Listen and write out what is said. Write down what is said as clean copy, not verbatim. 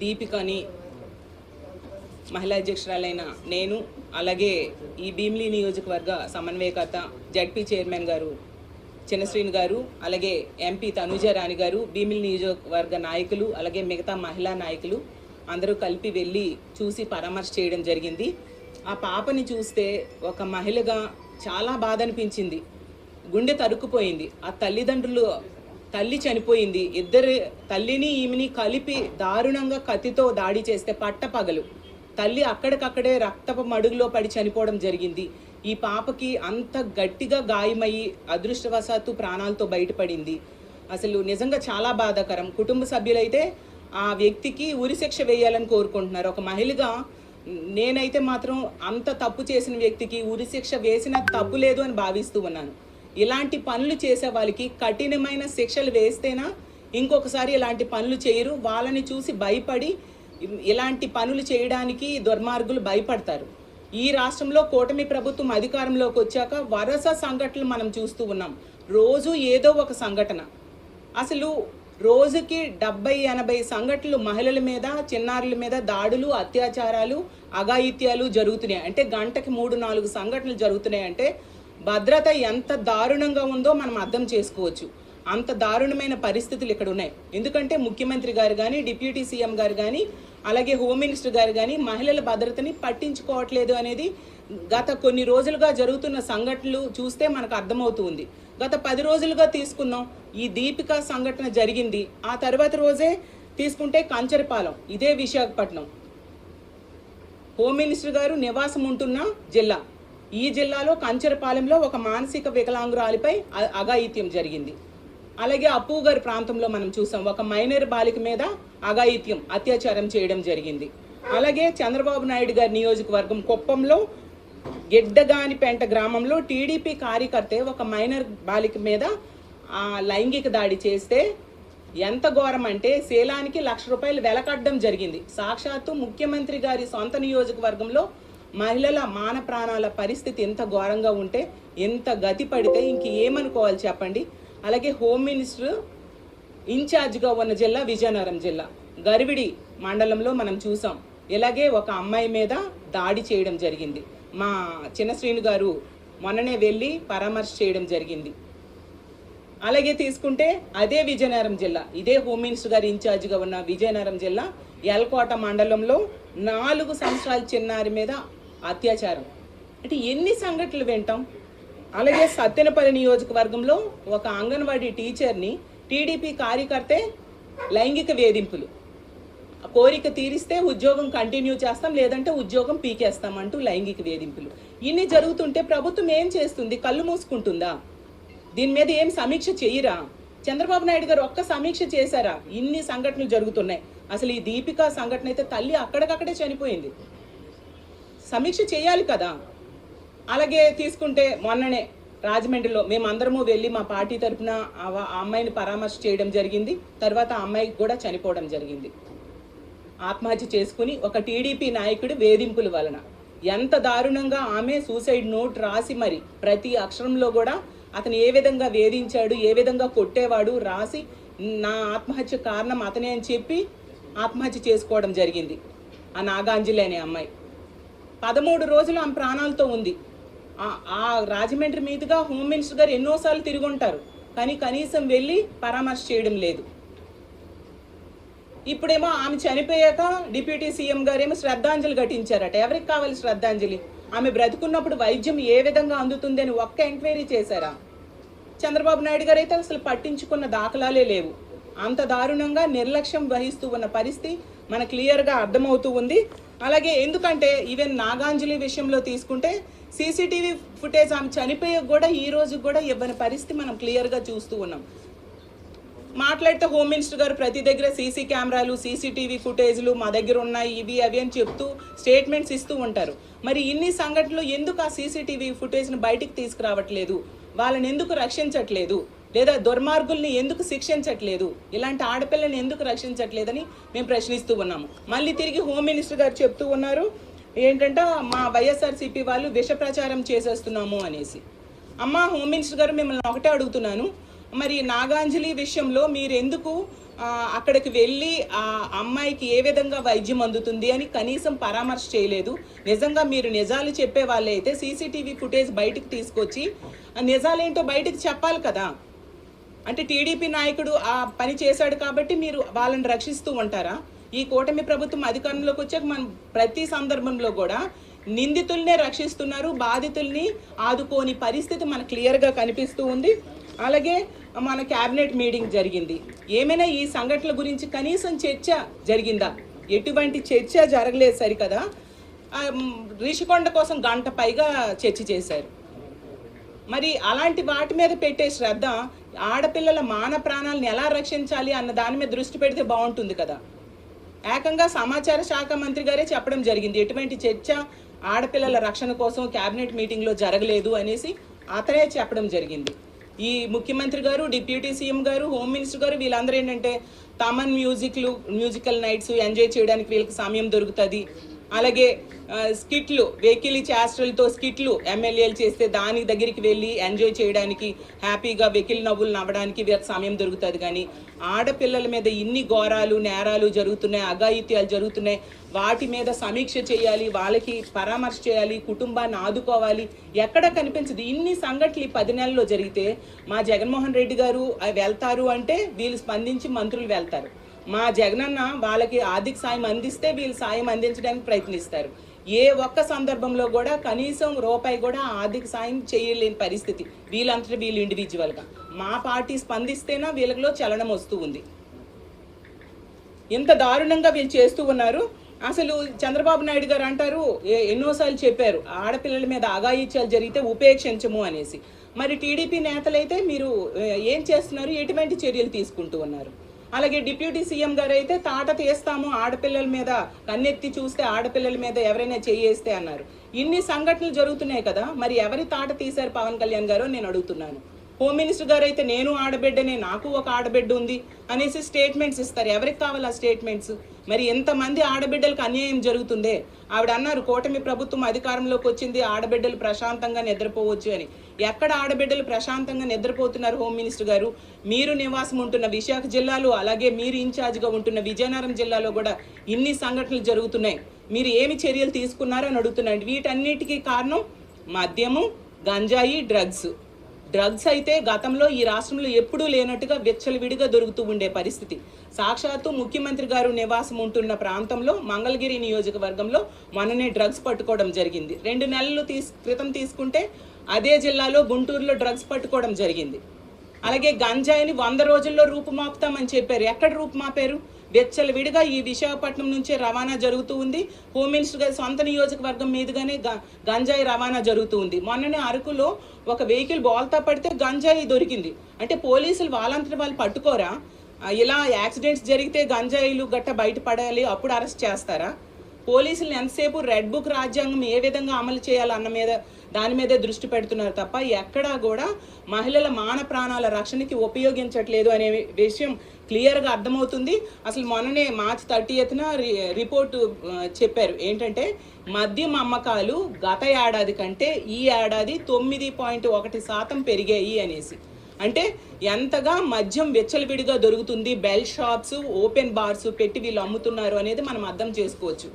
దీపికని మహిళా అధ్యక్షురాలైన నేను, అలాగే ఈ భీమిలి నియోజకవర్గ సమన్వయకర్త జడ్పీ చైర్మన్ గారు చిన్నశ్రీని గారు, అలాగే ఎంపీ తనుజారాణి గారు, భీమిలి నియోజకవర్గ నాయకులు, అలాగే మిగతా మహిళా నాయకులు అందరూ కలిపి వెళ్ళి చూసి పరామర్శ చేయడం జరిగింది. ఆ పాపని చూస్తే ఒక మహిళగా చాలా బాధ అనిపించింది. గుండె తరుక్కుపోయింది. ఆ తల్లి చనిపోయింది. ఇద్దరు తల్లిని ఈమెని కలిపి దారుణంగా కత్తితో దాడి చేస్తే పట్టపగలు తల్లి అక్కడికక్కడే రక్తపు మడుగులో పడి చనిపోవడం జరిగింది. ఈ పాపకి అంత గట్టిగా గాయమయ్యి అదృష్టవశాత్తు ప్రాణాలతో బయటపడింది. అసలు నిజంగా చాలా బాధాకరం. కుటుంబ సభ్యులైతే ఆ వ్యక్తికి ఉరిశిక్ష వేయాలని కోరుకుంటున్నారు. ఒక మహిళగా నేనైతే మాత్రం అంత తప్పు చేసిన వ్యక్తికి ఉరిశిక్ష వేసిన తప్పు లేదు అని భావిస్తూ ఉన్నాను. ఇలాంటి పనులు చేసే వాళ్ళకి కఠినమైన శిక్షలు వేస్తేనా ఇంకొకసారి ఇలాంటి పనులు చేయరు. వాళ్ళని చూసి భయపడి ఇలాంటి పనులు చేయడానికి దుర్మార్గులు భయపడతారు. ఈ రాష్ట్రంలో కూటమి ప్రభుత్వం అధికారంలోకి వచ్చాక వరుస సంఘటనలు మనం చూస్తూ ఉన్నాం. రోజు ఏదో ఒక సంఘటన. అసలు రోజుకి 70-80 సంఘటనలు మహిళల మీద, చిన్నారుల మీద దాడులు, అత్యాచారాలు, అఘాయిత్యాలు జరుగుతున్నాయి. అంటే గంటకి 3-4 సంఘటనలు జరుగుతున్నాయి. అంటే భద్రత ఎంత దారుణంగా ఉందో మనం అర్థం చేసుకోవచ్చు. అంత దారుణమైన పరిస్థితులు ఇక్కడ ఉన్నాయి. ఎందుకంటే ముఖ్యమంత్రి గారు కానీ, డిప్యూటీ సీఎం గారు కానీ, అలాగే హోమ్ మినిస్టర్ గారు కానీ మహిళల భద్రతని పట్టించుకోవట్లేదు అనేది గత కొన్ని రోజులుగా జరుగుతున్న సంఘటనలు చూస్తే మనకు అర్థమవుతుంది. గత 10 రోజులుగా తీసుకున్నాం. ఈ దీపిక సంఘటన జరిగింది. ఆ తర్వాత రోజే తీసుకుంటే కంచరపాలెం, ఇదే విశాఖపట్నం, హోమ్ మినిస్టర్ గారు నివాసం ఉంటున్న జిల్లా. ఈ జిల్లాలో కంచరపాలెంలో ఒక మానసిక వికలాంగురాలిపై అఘాయిత్యం జరిగింది. అలాగే అప్పుగారి ప్రాంతంలో మనం చూసాం, ఒక మైనర్ బాలిక మీద అఘాయిత్యం, అత్యాచారం చేయడం జరిగింది. అలాగే చంద్రబాబు నాయుడు గారి నియోజకవర్గం కుప్పంలో గిడ్డగానిపేంట గ్రామంలో టీడీపీ కార్యకర్తే ఒక మైనర్ బాలిక మీద లైంగిక దాడి చేస్తే ఎంత ఘోరం అంటే శీలానికి ₹1,00,000 వెలకట్టడం జరిగింది. సాక్షాత్తు ముఖ్యమంత్రి గారి సొంత నియోజకవర్గంలో మహిళల మాన ప్రాణాల పరిస్థితి ఎంత ఘోరంగా ఉంటే, ఎంత గతి పడితే ఇంక ఏమనుకోవాలి చెప్పండి. అలాగే హోమ్ మినిస్టర్ ఇన్ఛార్జ్గా ఉన్న జిల్లా విజయనగరం జిల్లా గరివిడి మండలంలో మనం చూసాం. ఇలాగే ఒక అమ్మాయి మీద దాడి చేయడం జరిగింది. మా చిన్నశ్రీని గారు మొన్ననే వెళ్ళి పరామర్శ చేయడం జరిగింది. అలాగే తీసుకుంటే అదే విజయనగరం జిల్లా, ఇదే హోమ్ మినిస్టర్ గారు ఇన్ఛార్జ్గా ఉన్న విజయనగరం జిల్లా ఎల్కోట మండలంలో 4 సంవత్సరాల చిన్నారి మీద అత్యాచారం. అంటే ఎన్ని సంఘటనలు వింటాం. అలాగే సత్తెనపల్లి నియోజకవర్గంలో ఒక అంగన్వాడీ టీచర్ని టీడీపీ కార్యకర్తే లైంగిక వేధింపులు, కోరిక తీరిస్తే ఉద్యోగం కంటిన్యూ చేస్తాం, లేదంటే ఉద్యోగం పీకేస్తామంటూ లైంగిక వేధింపులు. ఇన్ని జరుగుతుంటే ప్రభుత్వం ఏం చేస్తుంది? కళ్ళు మూసుకుంటుందా? దీని మీద ఏం సమీక్ష చేయరా? చంద్రబాబు నాయుడు గారు ఒక్క సమీక్ష చేశారా? ఇన్ని సంఘటనలు జరుగుతున్నాయి. అసలు ఈ దీపిక సంఘటన అయితే తల్లి అక్కడికక్కడే చనిపోయింది. సమీక్ష చేయాలి కదా. అలాగే తీసుకుంటే మొన్ననే రాజమండ్రిలో మేమందరము వెళ్ళి మా పార్టీ తరఫున ఆ అమ్మాయిని పరామర్శ చేయడం జరిగింది. తర్వాత ఆ అమ్మాయికి కూడా చనిపోవడం జరిగింది. ఆత్మహత్య చేసుకుని ఒక టీడీపీ నాయకుడి వేధింపుల వలన. ఎంత దారుణంగా ఆమె సూసైడ్ నోట్ రాసి మరి ప్రతి అక్షరంలో కూడా అతను ఏ విధంగా వేధించాడు, ఏ విధంగా కొట్టేవాడు రాసి నా ఆత్మహత్య కారణం అతనే అని చెప్పి ఆత్మహత్య చేసుకోవడం జరిగింది. ఆ నాగాంజలి అనే అమ్మాయి 13 రోజులు ఆమె ప్రాణాలతో ఉంది. ఆ రాజమండ్రి మీదుగా హోమ్ మినిస్టర్ గారు ఎన్నోసార్లు తిరిగి ఉంటారు, కానీ కనీసం వెళ్ళి పరామర్శ చేయడం లేదు. ఇప్పుడేమో ఆమె చనిపోయాక డిప్యూటీ సీఎం గారేమో శ్రద్ధాంజలి ఘటించారట. ఎవరికి కావాలి శ్రద్ధాంజలి? ఆమె బ్రతుకున్నప్పుడు వైద్యం ఏ విధంగా అందుతుంది అని ఒక్క ఎంక్వైరీ చేశారా? చంద్రబాబు నాయుడు గారు అయితే అసలు పట్టించుకున్న దాఖలాలే లేవు. అంత దారుణంగా నిర్లక్ష్యం వహిస్తూ ఉన్న పరిస్థితి మనకు క్లియర్గా అర్థమవుతూ ఉంది. అలాగే ఎందుకంటే ఈవెన్ నాగాంజలి విషయంలో తీసుకుంటే సీసీటీవీ ఫుటేజ్ ఆమె చనిపోయే కూడా ఈ రోజు కూడా ఇవ్వని పరిస్థితి మనం క్లియర్గా చూస్తూ ఉన్నాం. మాట్లాడితే హోమ్ మినిస్టర్ గారు ప్రతి దగ్గర సీసీ కెమెరాలు, సీసీటీవీ ఫుటేజ్లు మా దగ్గర ఉన్నాయి, ఇవి అవి అని చెప్తూ స్టేట్మెంట్స్ ఇస్తూ ఉంటారు. మరి ఇన్ని సంఘటనలు ఎందుకు ఆ సీసీటీవీ ఫుటేజ్ని బయటికి తీసుకురావట్లేదు? వాళ్ళని ఎందుకు రక్షించట్లేదు? లేదా దుర్మార్గుల్ని ఎందుకు శిక్షించట్లేదు? ఇలాంటి ఆడపిల్లని ఎందుకు రక్షించట్లేదని మేము ప్రశ్నిస్తూ ఉన్నాము. మళ్ళీ తిరిగి హోమ్ మినిస్టర్ గారు చెప్తూ ఉన్నారు ఏంటంటే మా వైఎస్ఆర్సీపీ వాళ్ళు విష ప్రచారం చేసేస్తున్నాము అనేసి. అమ్మ హోమ్ మినిస్టర్ గారు మిమ్మల్ని ఒకటే అడుగుతున్నాను, మరి నాగాంజలి విషయంలో మీరు ఎందుకు అక్కడికి వెళ్ళి ఆ అమ్మాయికి ఏ విధంగా వైద్యం అందుతుంది అని కనీసం పరామర్శ చేయలేదు. నిజంగా మీరు నిజాలు చెప్పే వాళ్ళైతే సీసీటీవీ ఫుటేజ్ బయటకు తీసుకొచ్చి నిజాలేంటో బయటకు చెప్పాలి కదా. అంటే టీడీపీ నాయకుడు ఆ పని చేశాడు కాబట్టి మీరు వాళ్ళని రక్షిస్తూ ఉంటారా? ఈ కూటమి ప్రభుత్వం అధికారంలోకి వచ్చాక మనం ప్రతి సందర్భంలో కూడా నిందితుల్నే రక్షిస్తున్నారు, బాధితుల్ని ఆదుకోని పరిస్థితి మనకు క్లియర్గా కనిపిస్తూ ఉంది. అలాగే మన క్యాబినెట్ మీటింగ్ జరిగింది. ఏమైనా ఈ సంఘటనల గురించి కనీసం చర్చ జరిగిందా? ఎటువంటి చర్చ జరగలేదు సరికదా. రిషికొండ కోసం గంట పైగా చర్చ చేశారు. మరి అలాంటి వాటి మీద పెట్టే శ్రద్ధ ఆడపిల్లల మాన ప్రాణాలను ఎలా రక్షించాలి అన్న దాని మీద దృష్టి పెడితే బాగుంటుంది కదా. ఏకంగా సమాచార శాఖ మంత్రి గారే చెప్పడం జరిగింది ఎటువంటి చర్చ ఆడపిల్లల రక్షణ కోసం క్యాబినెట్ మీటింగ్లో జరగలేదు అనేసి అతనే చెప్పడం జరిగింది. ఈ ముఖ్యమంత్రి గారు, డిప్యూటీ సీఎం గారు, హోమ్ మినిస్టర్ గారు వీళ్ళందరూ ఏంటంటే తమన్ మ్యూజికల్ నైట్స్ ఎంజాయ్ చేయడానికి వీళ్ళకి సమయం దొరుకుతుంది. అలాగే స్కిట్లు, వెహికల్ చేష్టలతో స్కిట్లు ఎమ్మెల్యేలు చేస్తే దాని దగ్గరికి వెళ్ళి ఎంజాయ్ చేయడానికి, హ్యాపీగా వెహికల్ నవ్వులు నవ్వడానికి వీళ్ళకి సమయం దొరుకుతుంది. కానీ ఆడపిల్లల మీద ఇన్ని ఘోరాలు నేరాలు జరుగుతున్నాయి, అఘాయిత్యాలు జరుగుతున్నాయి, వాటి మీద సమీక్ష చేయాలి, వాళ్ళకి పరామర్శ చేయాలి, కుటుంబాన్ని ఆదుకోవాలి, ఎక్కడ కనిపించదు. ఇన్ని సంఘటనలు 10 నెలల్లో జరిగితే మా జగన్మోహన్ రెడ్డి గారు వెళ్తారు అంటే వీళ్ళు స్పందించి మంత్రులు వెళ్తారు. మా జగనన్న వాళ్ళకి ఆర్థిక సాయం అందిస్తే వీళ్ళు సాయం అందించడానికి ప్రయత్నిస్తారు. ఏ ఒక్క సందర్భంలో కూడా కనీసం రూపాయి కూడా ఆర్థిక సాయం చేయలేని పరిస్థితి వీళ్ళంతటా వీళ్ళు ఇండివిజువల్గా. మా పార్టీ స్పందిస్తేనా వీళ్ళలో చలనం వస్తూ ఉంది. ఇంత దారుణంగా వీళ్ళు చేస్తూ ఉన్నారు. అసలు చంద్రబాబు నాయుడు గారు అంటారు, ఎన్నోసార్లు చెప్పారు ఆడపిల్లల మీద అఘాయిత్యాలు జరిగితే ఉపేక్షించము అనేసి. మరి టీడీపీ నేతలైతే మీరు ఏం చేస్తున్నారు, ఎటువంటి చర్యలు తీసుకుంటూ ఉన్నారు? అలాగే డిప్యూటీ సీఎం గారు అయితే తాట తీస్తాము, ఆడపిల్లల మీద కన్నెత్తి చూస్తే ఆడపిల్లల మీద ఎవరైనా చేయేస్తే అన్నారు. ఇన్ని సంఘటనలు జరుగుతున్నాయి కదా, మరి ఎవరి తాట తీశారు పవన్ కళ్యాణ్ గారు నేను అడుగుతున్నాను. హోమ్ మినిస్టర్ గారు అయితే నేను ఆడబిడ్డనే, నాకు ఒక ఆడబిడ్డ ఉంది అనేసి స్టేట్మెంట్స్ ఇస్తారు. ఎవరికి కావాలి ఆ స్టేట్మెంట్స్? మరి ఎంతమంది ఆడబిడ్డలకు అన్యాయం జరుగుతుందే. ఆవిడ అన్నారు కూటమి ప్రభుత్వం అధికారంలోకి వచ్చింది, ఆడబిడ్డలు ప్రశాంతంగా నిద్రపోవచ్చు అని. ఎక్కడ ఆడబిడ్డలు ప్రశాంతంగా నిద్రపోతున్నారు హోమ్ మినిస్టర్ గారు? మీరు నివాసం ఉంటున్న విశాఖ జిల్లాలో, అలాగే మీరు ఇన్ఛార్జ్గా ఉంటున్న విజయనగరం జిల్లాలో కూడా ఇన్ని సంఘటనలు జరుగుతున్నాయి. మీరు ఏమి చర్యలు తీసుకున్నారని అడుగుతున్నాండి. వీటన్నిటికీ కారణం మద్యము, గంజాయి, డ్రగ్స్ అయితే గతంలో ఈ రాష్ట్రంలో ఎప్పుడూ లేనట్టుగా విచ్చలవిడిగా దొరుకుతూ ఉండే పరిస్థితి. సాక్షాత్తు ముఖ్యమంత్రి గారు నివాసం ఉంటున్న ప్రాంతంలో మంగళగిరి నియోజకవర్గంలో మొన్ననే డ్రగ్స్ పట్టుకోవడం జరిగింది. 2 నెలలు క్రితం తీసుకుంటే అదే జిల్లాలో గుంటూరులో డ్రగ్స్ పట్టుకోవడం జరిగింది. అలాగే గంజాయిని 100 రోజుల్లో రూపుమాపుతామని చెప్పారు. ఎక్కడ రూపుమాపారు? విచ్చలవిడిగా ఈ విశాఖపట్నం నుంచే రవాణా జరుగుతూ ఉంది. హోమ్ మినిస్టర్ గారి సొంత నియోజకవర్గం మీదుగానే గంజాయి రవాణా జరుగుతూ ఉంది. మొన్ననే అరకులో ఒక వెహికల్ బోల్తా పడితే గంజాయి దొరికింది. అంటే పోలీసులు వాళ్ళంతటి వాళ్ళు పట్టుకోరా? ఇలా యాక్సిడెంట్స్ జరిగితే గంజాయిలు గట్ట బయటపడాలి, అప్పుడు అరెస్ట్ చేస్తారా? పోలీసులు ఎంతసేపు రెడ్ బుక్ రాజ్యాంగం ఏ విధంగా అమలు చేయాలన్న దాని మీదే దృష్టి పెడుతున్నారు తప్ప ఎక్కడా కూడా మహిళల మాన ప్రాణాల రక్షణకి ఉపయోగించట్లేదు అనే విషయం క్లియర్గా అర్థమవుతుంది. అసలు మొన్ననే మార్చి 30న రిపోర్టు చెప్పారు ఏంటంటే మద్యం అమ్మకాలు గత ఏడాది కంటే ఈ ఏడాది 9.1% పెరిగాయి అనేసి. అంటే ఎంతగా మద్యం విచ్చలవిడిగా దొరుకుతుంది, బెల్ షాప్స్, ఓపెన్ బార్స్ పెట్టి వీళ్ళు అమ్ముతున్నారు అనేది మనం అర్థం చేసుకోవచ్చు.